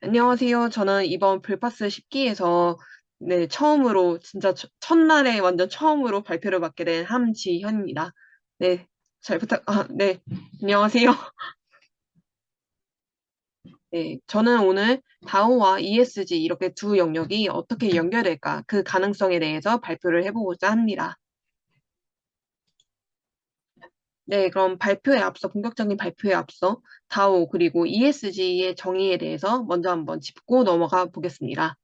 안녕하세요. 저는 이번 불파스 10기에서 네, 처음으로 진짜 첫날에 완전 처음으로 발표를 맡게 된 함지현입니다. 네, 네, 안녕하세요. 네, 저는 오늘 다오와 ESG 이렇게 두 영역이 어떻게 연결될까 그 가능성에 대해서 발표를 해보고자 합니다. 네, 그럼 본격적인 발표에 앞서 다오 그리고 ESG의 정의에 대해서 먼저 한번 짚고 넘어가 보겠습니다.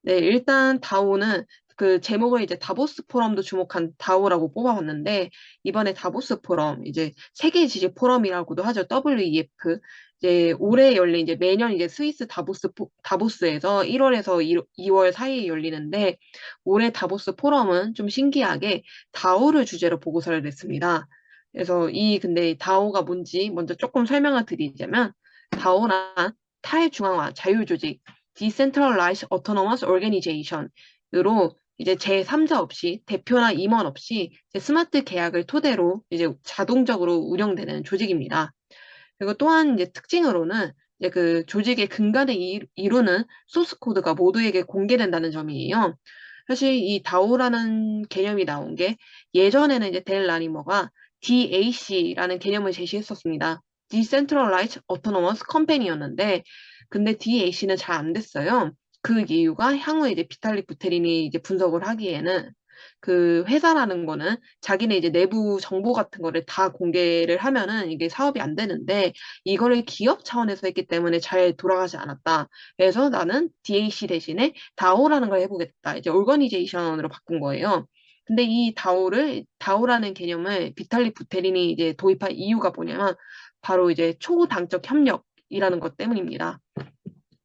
네, 일단 다오는 그 제목을 이제 다보스 포럼도 주목한 다오라고 뽑아봤는데 이번에 다보스 포럼 이제 세계 지식 포럼이라고도 하죠. WEF 이제 올해 열린 이제 매년 이제 스위스 다보스에서 1월에서 2월 사이에 열리는데 올해 다보스 포럼은 좀 신기하게 다오를 주제로 보고서를 냈습니다. 그래서 근데 다오가 뭔지 먼저 조금 설명을 드리자면 다오란 탈중앙화 자율조직 Decentralized Autonomous Organization으로 이제 제3자 없이 대표나 임원 없이 이제 스마트 계약을 토대로 이제 자동적으로 운영되는 조직입니다. 그리고 또한 이제 특징으로는 이제 그 조직의 근간을 이루는 소스 코드가 모두에게 공개된다는 점이에요. 사실 이 다오라는 개념이 나온 게 예전에는 이제 델 라니머가 DAC라는 개념을 제시했었습니다. Decentralized Autonomous Company였는데, 근데 DAC는 잘 안 됐어요. 그 이유가 향후 이제 비탈릭 부테린이 이제 분석을 하기에는 그 회사라는 거는 자기네 이제 내부 정보 같은 거를 다 공개를 하면은 이게 사업이 안 되는데 이거를 기업 차원에서 했기 때문에 잘 돌아가지 않았다. 그래서 나는 DAC 대신에 다오라는 걸 해보겠다. 이제 오거니제이션으로 바꾼 거예요. 근데 이 다오라는 개념을 비탈리 부테린이 이제 도입한 이유가 뭐냐면 바로 이제 초당적 협력이라는 것 때문입니다.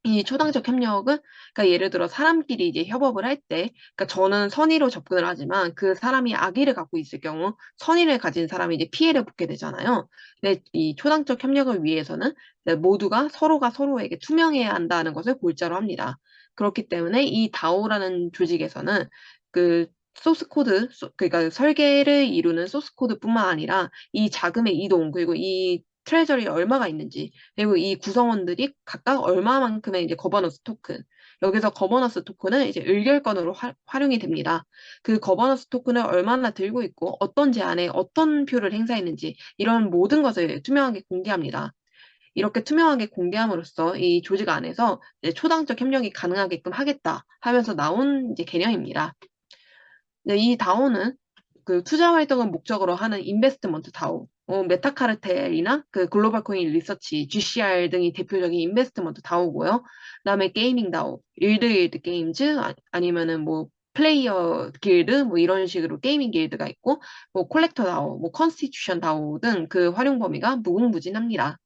이 초당적 협력은, 그러니까 예를 들어 사람끼리 이제 협업을 할 때, 그러니까 저는 선의로 접근을 하지만 그 사람이 악의를 갖고 있을 경우 선의를 가진 사람이 이제 피해를 보게 되잖아요. 근데 이 초당적 협력을 위해서는 모두가 서로가 서로에게 투명해야 한다는 것을 골자로 합니다. 그렇기 때문에 이 다오라는 조직에서는 그 그러니까 설계를 이루는 소스 코드뿐만 아니라 이 자금의 이동, 그리고 이 트레저리에 얼마가 있는지, 그리고 이 구성원들이 각각 얼마만큼의 이제 거버넌스 토큰, 여기서 거버넌스 토큰은 이제 의결권으로 활용이 됩니다. 그 거버넌스 토큰을 얼마나 들고 있고 어떤 제안에 어떤 표를 행사했는지 이런 모든 것을 투명하게 공개합니다. 이렇게 투명하게 공개함으로써 이 조직 안에서 이제 초당적 협력이 가능하게끔 하겠다 하면서 나온 이제 개념입니다. 네, 이 다오는 그 투자 활동을 목적으로 하는 인베스트먼트 다오, 메타카르텔이나 그 글로벌 코인 리서치, GCR 등이 대표적인 인베스트먼트 다오고요. 그다음에 게이밍 다오, 일드 게임즈 아니면은 뭐 플레이어 길드 뭐 이런 식으로 게이밍 길드가 있고 뭐 콜렉터 다오, 뭐 컨스티튜션 다오 등 그 활용 범위가 무궁무진합니다.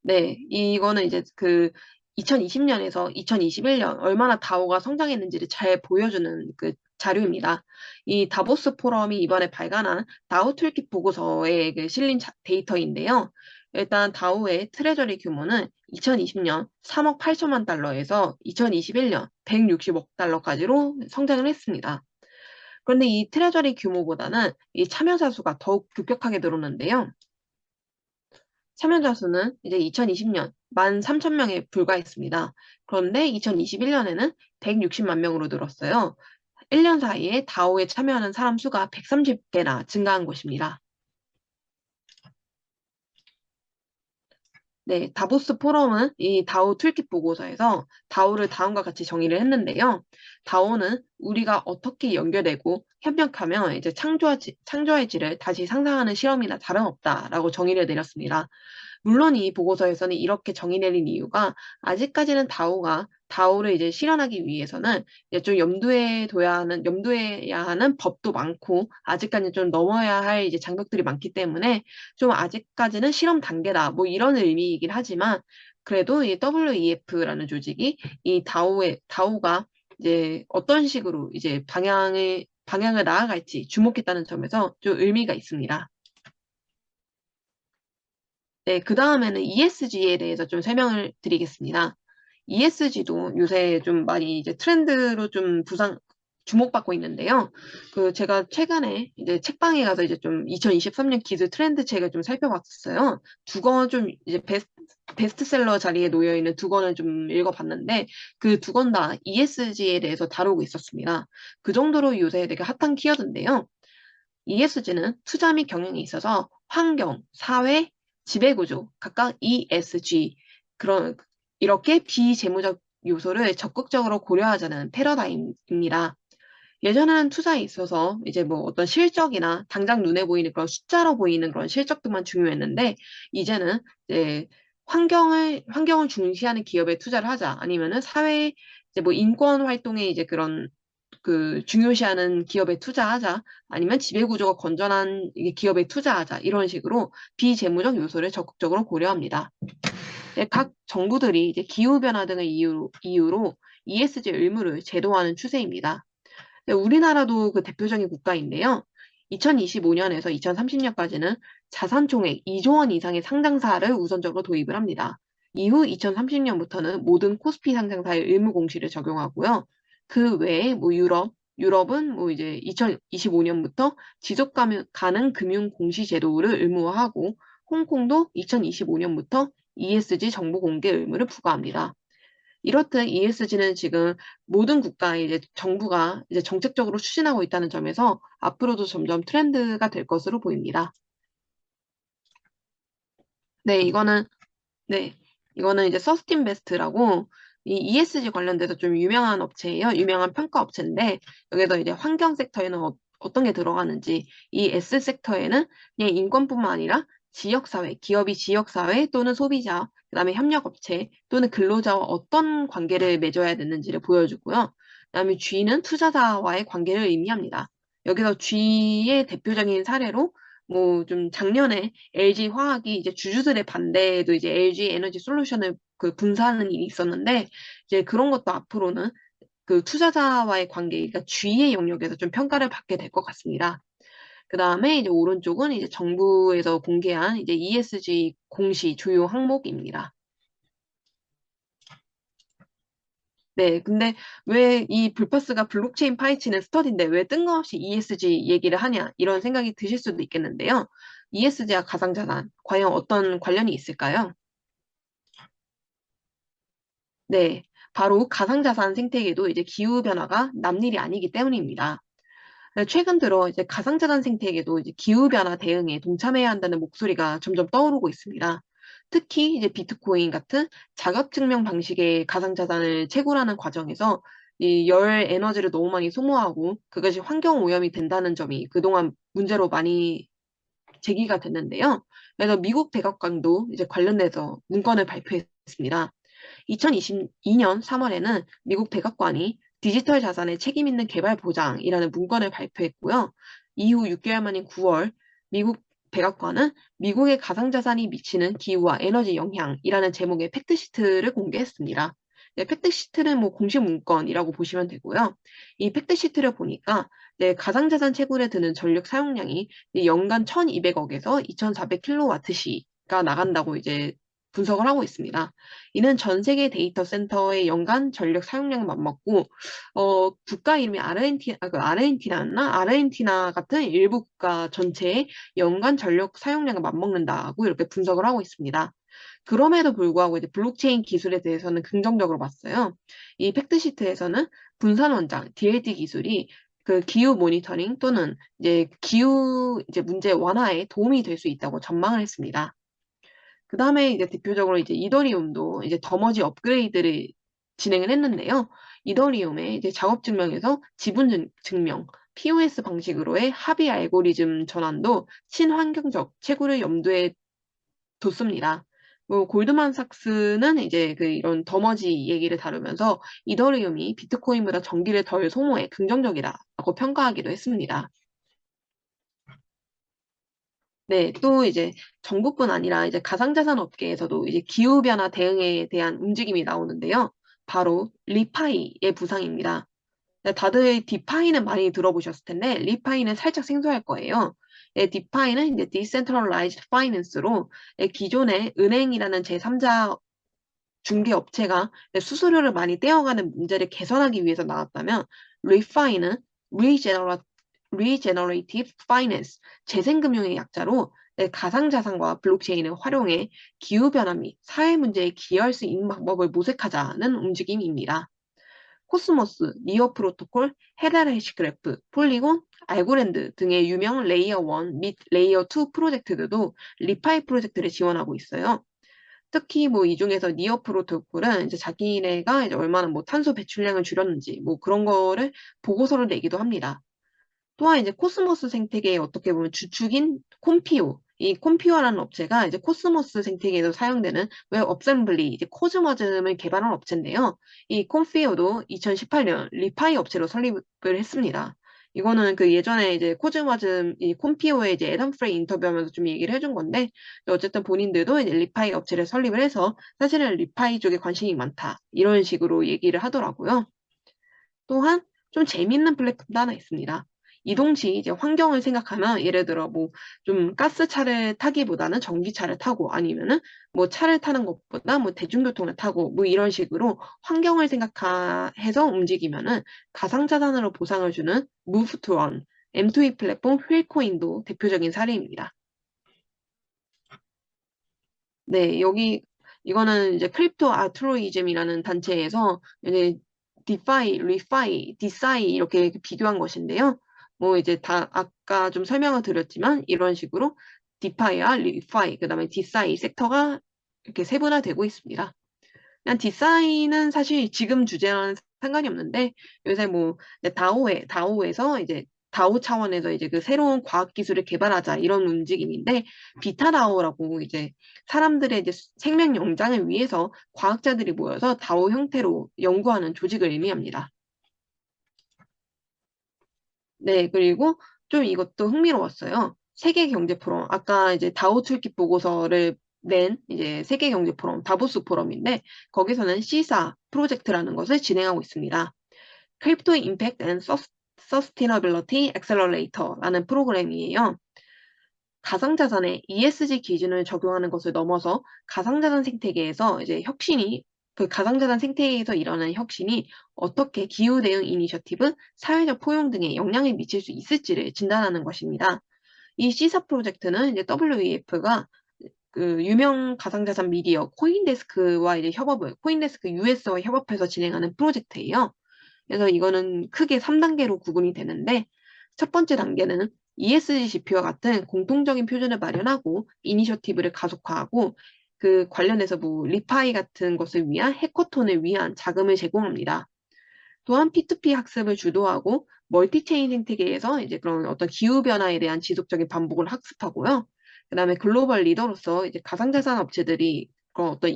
네, 이거는 이제 그 2020년에서 2021년 얼마나 다오가 성장했는지를 잘 보여주는 그 자료입니다. 이 다보스 포럼이 이번에 발간한 다오 툴킷 보고서에 그 실린 데이터인데요. 일단 다오의 트레저리 규모는 2020년 3억 8천만 달러에서 2021년 160억 달러까지로 성장을 했습니다. 그런데 이 트레저리 규모보다는 이 참여자 수가 더욱 급격하게 늘었는데요. 참여자 수는 이제 2020년 13,000명에 불과했습니다. 그런데 2021년에는 160만 명으로 늘었어요. 1년 사이에 다오에 참여하는 사람 수가 130배나 증가한 것입니다. 네, 다보스 포럼은 이 다오 툴킷 보고서에서 다오를 다음과 같이 정의를 했는데요. 다오는 우리가 어떻게 연결되고 협력하며 이제 창조의 질을 다시 상상하는 실험이나 다름없다라고 정의를 내렸습니다. 물론 이 보고서에서는 이렇게 정의 내린 이유가 아직까지는 다오를 이제 실현하기 위해서는 이제 좀 염두해야 하는 법도 많고 아직까지는 좀 넘어야 할 이제 장벽들이 많기 때문에 좀 아직까지는 실험 단계다. 뭐 이런 의미이긴 하지만 그래도 이 WEF라는 조직이 이 다오가 이제 어떤 식으로 이제 방향을 나아갈지 주목했다는 점에서 좀 의미가 있습니다. 네, 그 다음에는 ESG에 대해서 좀 설명을 드리겠습니다. ESG도 요새 좀 많이 이제 트렌드로 좀 주목받고 있는데요. 제가 최근에 이제 책방에 가서 이제 좀 2023년 기술 트렌드 책을 좀 살펴봤어요. 두 권 좀 이제 베스트셀러 자리에 놓여 있는 두 권을 좀 읽어봤는데 그 두 권 다 ESG에 대해서 다루고 있었습니다. 그 정도로 요새 되게 핫한 키워드인데요. ESG는 투자 및 경영에 있어서 환경, 사회, 지배구조, 각각 ESG 그런 이렇게 비재무적 요소를 적극적으로 고려하자는 패러다임입니다. 예전에는 투자에 있어서 이제 뭐 어떤 실적이나 당장 눈에 보이는 그런 숫자로 보이는 그런 실적들만 중요했는데 이제는 이제 환경을 중시하는 기업에 투자를 하자 아니면은 사회 이제 뭐 인권 활동에 이제 그런 중요시하는 기업에 투자하자 아니면 지배구조가 건전한 기업에 투자하자 이런 식으로 비재무적 요소를 적극적으로 고려합니다. 네, 각 정부들이 이제 기후변화 등을 이유로 ESG 의무를 제도화하는 추세입니다. 네, 우리나라도 그 대표적인 국가인데요. 2025년에서 2030년까지는 자산 총액 2조 원 이상의 상장사를 우선적으로 도입을 합니다. 이후 2030년부터는 모든 코스피 상장사의 의무 공시를 적용하고요. 그 외에 뭐 유럽은 뭐 이제 2025년부터 지속 가능 금융 공시 제도를 의무화하고 홍콩도 2025년부터 ESG 정보 공개 의무를 부과합니다. 이렇듯 ESG는 지금 모든 국가의 이제 정부가 이제 정책적으로 추진하고 있다는 점에서 앞으로도 점점 트렌드가 될 것으로 보입니다. 네, 네, 이거는 이제 서스틴베스트라고 이 ESG 관련돼서 좀 유명한 업체예요. 유명한 평가 업체인데 여기서 이제 환경 섹터에는 어떤 게 들어가는지 이 S 섹터에는 그냥 인권뿐만 아니라 지역사회, 기업이 지역사회 또는 소비자, 그다음에 협력업체 또는 근로자와 어떤 관계를 맺어야 되는지를 보여주고요. 그다음에 G는 투자자와의 관계를 의미합니다. 여기서 G의 대표적인 사례로 뭐 좀 작년에 LG 화학이 이제 주주들의 반대에도 이제 LG 에너지 솔루션을 분사하는 일이 있었는데 이제 그런 것도 앞으로는 투자자와의 관계, 그러니까 G의 영역에서 좀 평가를 받게 될 것 같습니다. 그 다음에 이제 오른쪽은 이제 정부에서 공개한 이제 ESG 공시 주요 항목입니다. 네, 근데 왜 이 불파스가 블록체인 파헤치는 스터디인데 왜 뜬금없이 ESG 얘기를 하냐 이런 생각이 드실 수도 있겠는데요. ESG와 가상자산 과연 어떤 관련이 있을까요? 네, 바로 가상자산 생태계도 이제 기후변화가 남일이 아니기 때문입니다. 최근 들어 이제 가상자산 생태계도 이제 기후변화 대응에 동참해야 한다는 목소리가 점점 떠오르고 있습니다. 특히 이제 비트코인 같은 자ገብ증명 방식의 가상자산을 채굴하는 과정에서 이 열 에너지를 너무 많이 소모하고 그것이 환경 오염이 된다는 점이 그동안 문제로 많이 제기가 됐는데요. 그래서 미국 백악관도 이제 관련돼서 문건을 발표했습니다. 2022년 3월에는 미국 백악관이 디지털 자산의 책임 있는 개발 보장이라는 문건을 발표했고요. 이후 6개월 만인 9월 미국 백악관은 미국의 가상자산이 미치는 기후와 에너지 영향이라는 제목의 팩트시트를 공개했습니다. 네, 팩트시트는 뭐 공식 문건이라고 보시면 되고요. 이 팩트시트를 보니까 네, 가상자산 채굴에 드는 전력 사용량이 연간 1,200억에서 2,400kWh가 나간다고 이제 분석을 하고 있습니다. 이는 전 세계 데이터 센터의 연간 전력 사용량에 맞먹고 국가 이름이 아르헨티나였나? 아르헨티나 같은 일부 국가 전체의 연간 전력 사용량에 맞먹는다고 이렇게 분석을 하고 있습니다. 그럼에도 불구하고 이제 블록체인 기술에 대해서는 긍정적으로 봤어요. 이 팩트시트에서는 분산 원장 DLT 기술이 기후 모니터링 또는 이제 기후 이제 문제 완화에 도움이 될 수 있다고 전망을 했습니다. 그 다음에 이제 대표적으로 이제 이더리움도 이제 더머지 업그레이드를 진행을 했는데요. 이더리움의 이제 작업 증명에서 지분 증명, POS 방식으로의 합의 알고리즘 전환도 친환경적 채굴을 염두에 뒀습니다. 뭐 골드만삭스는 이제 이런 더머지 얘기를 다루면서 이더리움이 비트코인보다 전기를 덜 소모해 긍정적이다라고 평가하기도 했습니다. 네, 또 이제 정부뿐 아니라 이제 가상자산 업계에서도 이제 기후변화 대응에 대한 움직임이 나오는데요. 바로 리파이의 부상입니다. 네, 다들 디파이는 많이 들어보셨을 텐데, 리파이는 살짝 생소할 거예요. 예, 디파이는 이제 Decentralized Finance로 기존의 은행이라는 제3자 중개 업체가 수수료를 많이 떼어가는 문제를 개선하기 위해서 나왔다면, refine은 regenerative finance, 재생금융의 약자로 가상자산과 블록체인을 활용해 기후변화 및 사회 문제에 기여할 수 있는 방법을 모색하자는 움직임입니다. 코스모스, 니어 프로토콜, 헤달 해시그래프, 폴리곤, 알고랜드 등의 유명 레이어 1 및 레이어 2 프로젝트들도 리파이 프로젝트를 지원하고 있어요. 특히 뭐 이 중에서 니어 프로토콜은 이제 자기네가 이제 얼마나 뭐 탄소 배출량을 줄였는지 뭐 그런 거를 보고서를 내기도 합니다. 또한 이제 코스모스 생태계의 어떻게 보면 주축인 콤피오. 이 콤피오라는 업체가 이제 코스모스 생태계에서 사용되는 웹 어셈블리, 이제 코즈머즘을 개발한 업체인데요. 이 콤피오도 2018년 리파이 업체로 설립을 했습니다. 이거는 그 예전에 이제 코즈머즘, 이 콤피오의 이제 애덤 프레이 인터뷰하면서 좀 얘기를 해준 건데, 어쨌든 본인들도 이제 리파이 업체를 설립을 해서 사실은 리파이 쪽에 관심이 많다. 이런 식으로 얘기를 하더라고요. 또한 좀 재미있는 플랫폼도 하나 있습니다. 이동 시 이제 환경을 생각하면 예를 들어 뭐 좀 가스차를 타기보다는 전기차를 타고 아니면은 뭐 차를 타는 것보다 뭐 대중교통을 타고 뭐 이런 식으로 환경을 생각해서 움직이면은 가상자산으로 보상을 주는 Move to Earn, M2E 플랫폼 휠코인도 대표적인 사례입니다. 네, 여기 이거는 이제 크립토 아트로이즘이라는 단체에서 이제 디파이, 리파이, 디사이 이렇게 비교한 것인데요. 뭐 이제 다 아까 좀 설명을 드렸지만 이런 식으로 디파이와 리파이, 그다음에 디사이 섹터가 이렇게 세분화되고 있습니다. 그냥 디사이는 사실 지금 주제랑 상관이 없는데 요새 뭐 다오에서 이제 다오 차원에서 이제 그 새로운 과학 기술을 개발하자 이런 움직임인데 비타다오라고 이제 사람들의 이제 생명 영장을 위해서 과학자들이 모여서 다오 형태로 연구하는 조직을 의미합니다. 네, 그리고 좀 이것도 흥미로웠어요. 세계경제 포럼. 아까 이제 다오 출킥 보고서를 낸 이제 세계경제포럼, 다보스 포럼인데 거기서는 시사 프로젝트라는 것을 진행하고 있습니다. 크립토 임팩트 앤 서스테이너빌리티 엑셀러레이터라는 프로그램이에요. 가상자산에 ESG 기준을 적용하는 것을 넘어서 가상자산 생태계에서 이제 혁신이 그 가상자산 생태계에서 일어나는 혁신이 어떻게 기후 대응 이니셔티브, 사회적 포용 등에 영향을 미칠 수 있을지를 진단하는 것입니다. 이 시사 프로젝트는 이제 WEF가 그 유명 가상자산 미디어 코인데스크와 이제 코인데스크 US와 협업해서 진행하는 프로젝트예요. 그래서 이거는 크게 3단계로 구분이 되는데 첫 번째 단계는 ESG 지표와 같은 공통적인 표준을 마련하고 이니셔티브를 가속화하고 그 관련해서 뭐 리파이 같은 것을 위한 해커톤을 위한 자금을 제공합니다. 또한 P2P 학습을 주도하고 멀티체인 생태계에서 이제 그런 어떤 기후 변화에 대한 지속적인 반복을 학습하고요. 그다음에 글로벌 리더로서 이제 가상자산 업체들이 그런 어떤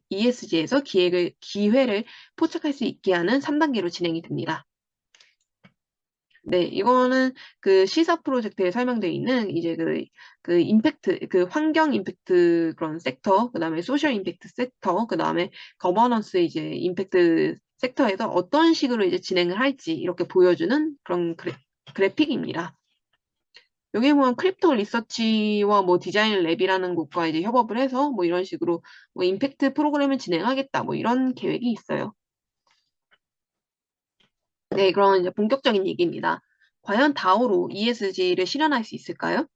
ESG에서 기회를 포착할 수 있게 하는 3단계로 진행이 됩니다. 네, 이거는 그 시사 프로젝트에 설명되어 있는 이제 그 임팩트, 그 환경 임팩트 그런 섹터, 그 다음에 소셜 임팩트 섹터, 그 다음에 거버넌스 이제 임팩트 섹터에서 어떤 식으로 이제 진행을 할지 이렇게 보여주는 그런 그래픽입니다. 여기 보면 크립토 리서치와 뭐 디자인 랩이라는 곳과 이제 협업을 해서 뭐 이런 식으로 뭐 임팩트 프로그램을 진행하겠다 뭐 이런 계획이 있어요. 네, 그럼 이제 본격적인 얘기입니다. 과연 다오로 ESG를 실현할 수 있을까요?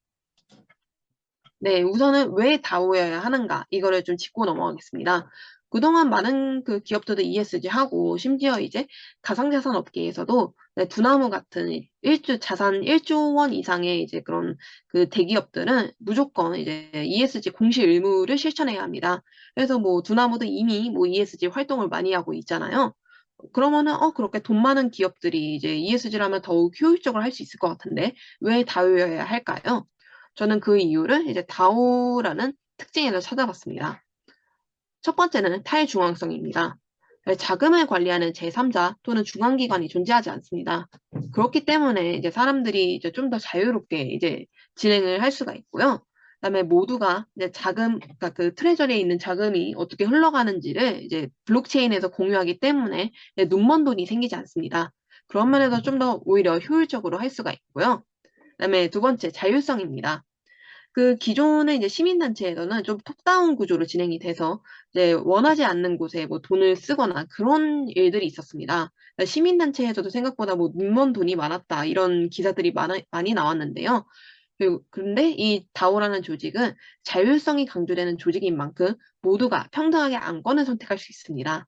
네, 우선은 왜 다오여야 하는가 이거를 좀 짚고 넘어가겠습니다. 그동안 많은 그 기업들도 ESG 하고 심지어 이제 가상자산 업계에서도 네, 두나무 같은 자산 1조 원 이상의 이제 그런 그 대기업들은 무조건 이제 ESG 공시 의무를 실천해야 합니다. 그래서 뭐 두나무도 이미 뭐 ESG 활동을 많이 하고 있잖아요. 그러면은 그렇게 돈 많은 기업들이 이제 ESG를 하면 더욱 효율적으로 할 수 있을 것 같은데 왜 다오여야 할까요? 저는 그 이유를 이제 다오라는 특징에서 찾아봤습니다. 첫 번째는 탈중앙성입니다. 자금을 관리하는 제3자 또는 중앙기관이 존재하지 않습니다. 그렇기 때문에 이제 사람들이 이제 좀 더 자유롭게 이제 진행을 할 수가 있고요. 그다음에 모두가 이제 그러니까 그 트레저리에 있는 자금이 어떻게 흘러가는지를 이제 블록체인에서 공유하기 때문에 눈먼 돈이 생기지 않습니다. 그런 면에서 좀 더 오히려 효율적으로 할 수가 있고요. 그다음에 두 번째 자율성입니다. 그 기존의 이제 시민단체에서는 좀 톱다운 구조로 진행이 돼서 이제 원하지 않는 곳에 뭐 돈을 쓰거나 그런 일들이 있었습니다. 그러니까 시민단체에서도 생각보다 뭐 눈먼 돈이 많았다 이런 기사들이 많이 나왔는데요. 그리고 근데 이 다오라는 조직은 자율성이 강조되는 조직인 만큼 모두가 평등하게 안건을 선택할 수 있습니다.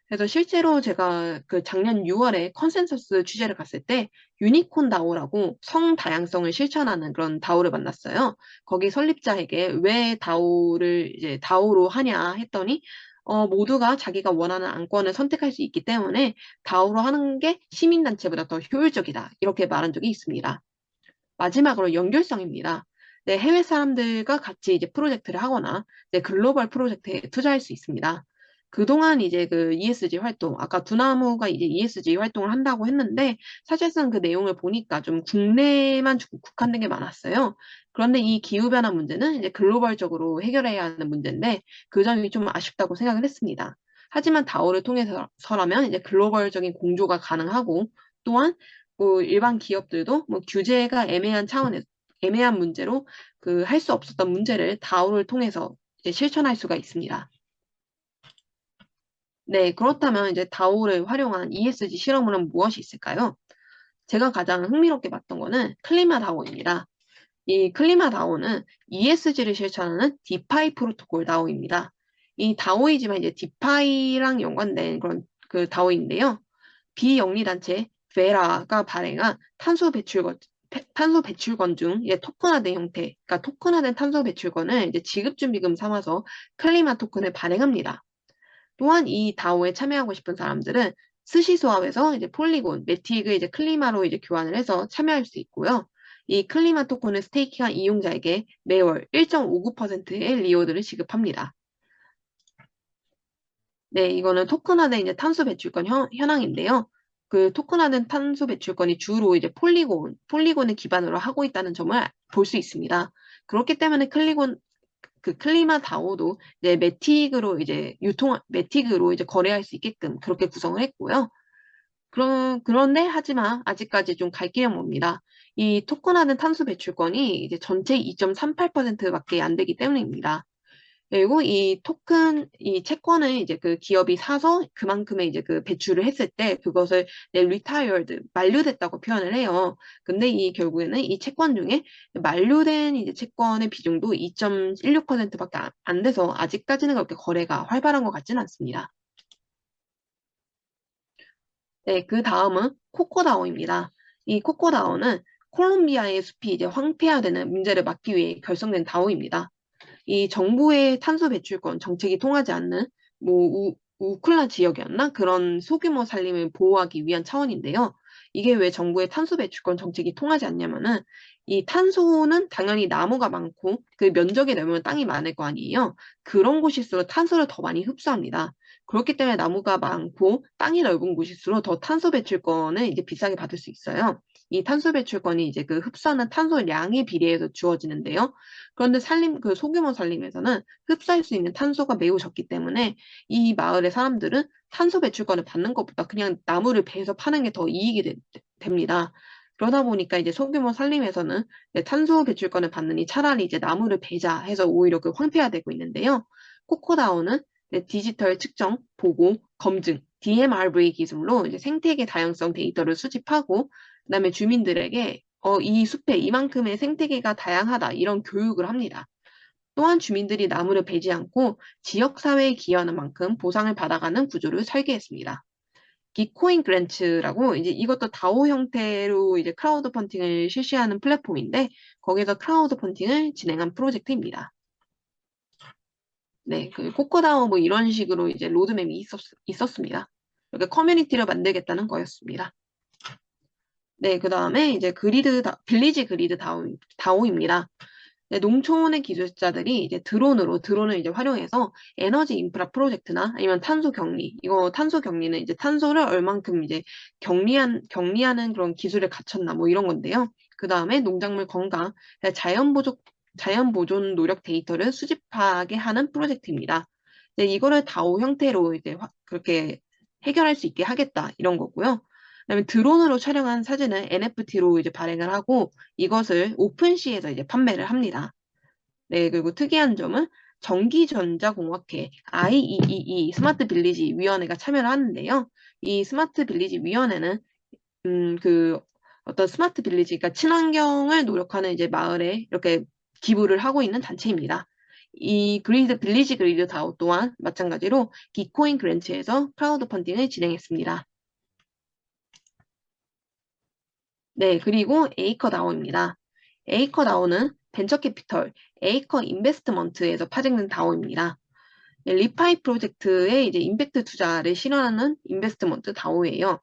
그래서 실제로 제가 그 작년 6월에 컨센서스 취재를 갔을 때 유니콘 다오라고 성다양성을 실천하는 그런 다오를 만났어요. 거기 설립자에게 왜 다오를 이제 다오로 하냐 했더니 모두가 자기가 원하는 안건을 선택할 수 있기 때문에 다오로 하는 게 시민단체보다 더 효율적이다. 이렇게 말한 적이 있습니다. 마지막으로 연결성입니다. 네, 해외 사람들과 같이 이제 프로젝트를 하거나 네, 글로벌 프로젝트에 투자할 수 있습니다. 그동안 이제 그 ESG 활동, 아까 두나무가 이제 ESG 활동을 한다고 했는데 사실상 그 내용을 보니까 좀 국내만 국한된 게 많았어요. 그런데 이 기후변화 문제는 이제 글로벌적으로 해결해야 하는 문제인데 그 점이 좀 아쉽다고 생각을 했습니다. 하지만 다오를 통해서라면 이제 글로벌적인 공조가 가능하고 또한 뭐 일반 기업들도 뭐 규제가 애매한 문제로 그 할 수 없었던 문제를 다오를 통해서 이제 실천할 수가 있습니다. 네, 그렇다면 이제 다오를 활용한 ESG 실험은 무엇이 있을까요? 제가 가장 흥미롭게 봤던 거는 클리마 다오입니다. 이 클리마 다오는 ESG를 실천하는 디파이 프로토콜 다오입니다. 이 다오이지만 이제 디파이랑 연관된 그런 그 다오인데요. 비영리단체 베라가 발행한 탄소 배출권 중 이제 토큰화된 형태, 그러니까 토큰화된 탄소 배출권을 이제 지급준비금 삼아서 클리마 토큰을 발행합니다. 또한 이 다오에 참여하고 싶은 사람들은 스시 소합에서 이제 폴리곤, 매틱을 이제 클리마로 이제 교환을 해서 참여할 수 있고요. 이 클리마 토큰을 스테이킹한 이용자에게 매월 1.59%의 리워드를 지급합니다. 네, 이거는 토큰화된 이제 탄소 배출권 현황인데요. 그 토큰화된 탄소 배출권이 주로 이제 폴리곤을 기반으로 하고 있다는 점을 볼 수 있습니다. 그렇기 때문에 그 클리마 다오도 이제 매틱으로 이제 거래할 수 있게끔 그렇게 구성을 했고요. 그런데 하지만 아직까지 좀 갈 길은 멉니다. 이 토큰화된 탄소 배출권이 이제 전체 2.38%밖에 안 되기 때문입니다. 그리고 이 채권을 이제 그 기업이 사서 그만큼의 이제 그 배출을 했을 때 그것을 retired, 만료됐다고 표현을 해요. 근데 이 결국에는 이 채권 중에 만료된 이제 채권의 비중도 2.16%밖에 안 돼서 아직까지는 그렇게 거래가 활발한 것 같지는 않습니다. 네, 그 다음은 코코다오입니다. 이 코코다오는 콜롬비아의 숲이 이제 황폐화되는 문제를 막기 위해 결성된 다오입니다. 이 정부의 탄소 배출권 정책이 통하지 않는 뭐 우클라 지역이었나? 그런 소규모 산림을 보호하기 위한 차원인데요. 이게 왜 정부의 탄소 배출권 정책이 통하지 않냐면은 이 탄소는 당연히 나무가 많고 그 면적이 넓으면 땅이 많을 거 아니에요. 그런 곳일수록 탄소를 더 많이 흡수합니다. 그렇기 때문에 나무가 많고 땅이 넓은 곳일수록 더 탄소 배출권을 이제 비싸게 받을 수 있어요. 이 탄소 배출권이 이제 그 흡수하는 탄소량에 비례해서 주어지는데요. 그런데 그 소규모 산림에서는 흡수할 수 있는 탄소가 매우 적기 때문에 이 마을의 사람들은 탄소 배출권을 받는 것보다 그냥 나무를 베서 파는 게 더 이익이 됩니다. 그러다 보니까 이제 소규모 산림에서는 탄소 배출권을 받느니 차라리 이제 나무를 베자 해서 오히려 그 황폐화되고 있는데요. 코코다오는 디지털 측정, 보고, 검증, DMRV 기술로 이제 생태계 다양성 데이터를 수집하고 그다음에 주민들에게 이 숲에 이만큼의 생태계가 다양하다 이런 교육을 합니다. 또한 주민들이 나무를 베지 않고 지역사회에 기여하는 만큼 보상을 받아가는 구조를 설계했습니다. 기코인 그랜츠라고 이제 이것도 다오 형태로 이제 크라우드 펀딩을 실시하는 플랫폼인데 거기서 크라우드 펀딩을 진행한 프로젝트입니다. 네, 그 코코다오 뭐 이런 식으로 이제 로드맵이 있었습니다. 이렇게 커뮤니티를 만들겠다는 거였습니다. 네, 그 다음에 이제 빌리지 그리드 다오입니다. 네, 농촌의 기술자들이 이제 드론을 이제 활용해서 에너지 인프라 프로젝트나 아니면 탄소 격리는 이제 탄소를 얼만큼 이제 격리하는 그런 기술을 갖췄나 뭐 이런 건데요. 그 다음에 농작물 건강, 자연 보존 노력 데이터를 수집하게 하는 프로젝트입니다. 네, 이거를 다오 형태로 이제 그렇게 해결할 수 있게 하겠다 이런 거고요. 그다음에 드론으로 촬영한 사진을 NFT로 이제 발행을 하고 이것을 오픈시에서 이제 판매를 합니다. 네, 그리고 특이한 점은 전기전자공학회 IEEE 스마트 빌리지 위원회가 참여를 하는데요. 이 스마트 빌리지 위원회는 그 어떤 스마트 빌리지, 그러니까 친환경을 노력하는 이제 마을에 이렇게 기부를 하고 있는 단체입니다. 이 빌리지 그리드 다오 또한 마찬가지로 기코인 그랜츠에서 크라우드 펀딩을 진행했습니다. 네, 그리고 에이커 다오입니다. 에이커 다오는 벤처 캐피털, 에이커 인베스트먼트에서 파생된 다오입니다. 네, 리파이 프로젝트의 이제 임팩트 투자를 실현하는 인베스트먼트 다오예요.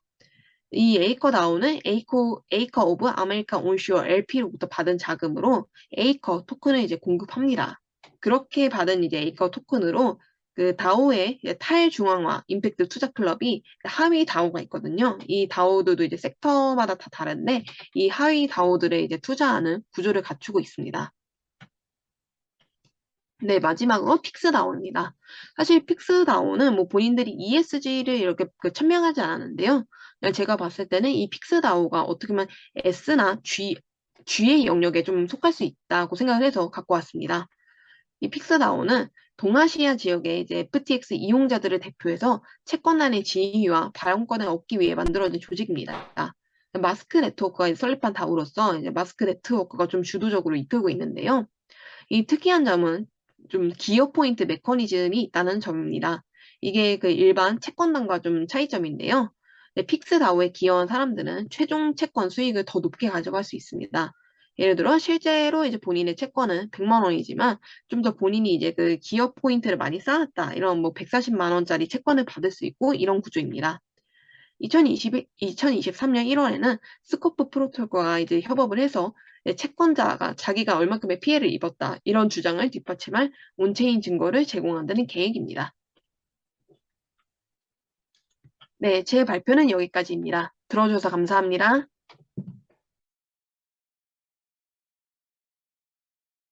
이 에이커 다오는 에이커 오브 아메리카 온슈어 LP로부터 받은 자금으로 에이커 토큰을 이제 공급합니다. 그렇게 받은 이제 에이커 토큰으로 그 다오의 탈중앙화 임팩트 투자 클럽이 하위 다오가 있거든요. 이 다오들도 이제 섹터마다 다 다른데 이 하위 다오들의 이제 투자하는 구조를 갖추고 있습니다. 네, 마지막으로 픽스다오입니다. 사실 픽스다오는 뭐 본인들이 ESG를 이렇게 천명하지 않았는데요. 그냥 제가 봤을 때는 이 픽스다오가 어떻게 보면 S나 G의 영역에 좀 속할 수 있다고 생각을 해서 갖고 왔습니다. 이 픽스다오는 동아시아 지역의 이제 FTX 이용자들을 대표해서 채권단의 지위와 발언권을 얻기 위해 만들어진 조직입니다. 마스크 네트워크가 설립한 다오로서 이제 마스크 네트워크가 좀 주도적으로 이끌고 있는데요. 이 특이한 점은 좀 기여 포인트 메커니즘이 있다는 점입니다. 이게 그 일반 채권단과 좀 차이점인데요. 네, 픽스다오에 기여한 사람들은 최종 채권 수익을 더 높게 가져갈 수 있습니다. 예를 들어 실제로 이제 본인의 채권은 100만 원이지만 좀 더 본인이 이제 그 기여 포인트를 많이 쌓았다. 이런 뭐 140만 원짜리 채권을 받을 수 있고 이런 구조입니다. 2023년 1월에는 스코프 프로토콜과 이제 협업을 해서 채권자가 자기가 얼마큼의 피해를 입었다 이런 주장을 뒷받침할 온체인 증거를 제공한다는 계획입니다. 네, 제 발표는 여기까지입니다. 들어줘서 감사합니다.